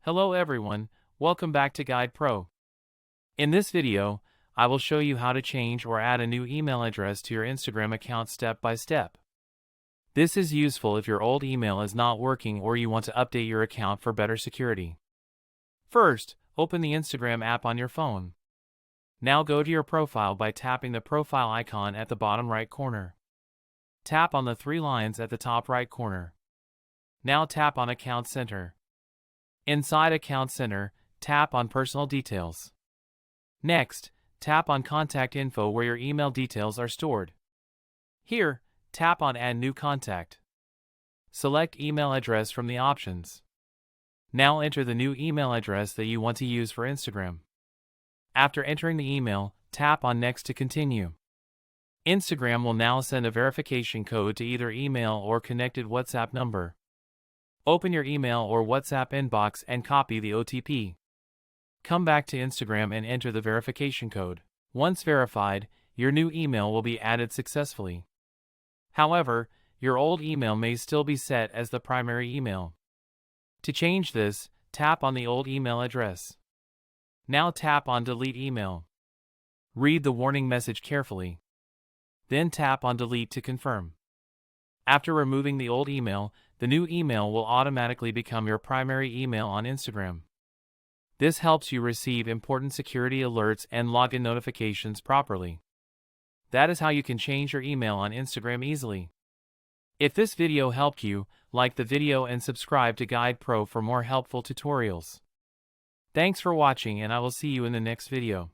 Hello everyone, welcome back to Guide Pro. In this video, I will show you how to change or add a new email address to your Instagram account step by step. This is useful if your old email is not working or you want to update your account for better security. First, open the Instagram app on your phone. Now go to your profile by tapping the profile icon at the bottom right corner. Tap on the three lines at the top right corner. Now tap on Account Center. Inside Account Center, tap on Personal Details. Next, tap on Contact Info where your email details are stored. Here, tap on Add New Contact. Select email address from the options. Now enter the new email address that you want to use for Instagram. After entering the email, tap on Next to continue. Instagram will now send a verification code to either email or connected WhatsApp number. Open your email or WhatsApp inbox and copy the OTP. Come back to Instagram and enter the verification code. Once verified, your new email will be added successfully. However, your old email may still be set as the primary email. To change this, tap on the old email address. Now tap on Delete Email. Read the warning message carefully. Then tap on Delete to confirm. After removing the old email, the new email will automatically become your primary email on Instagram. This helps you receive important security alerts and login notifications properly. That is how you can change your email on Instagram easily. If this video helped you, like the video and subscribe to Guide Pro for more helpful tutorials. Thanks for watching and I will see you in the next video.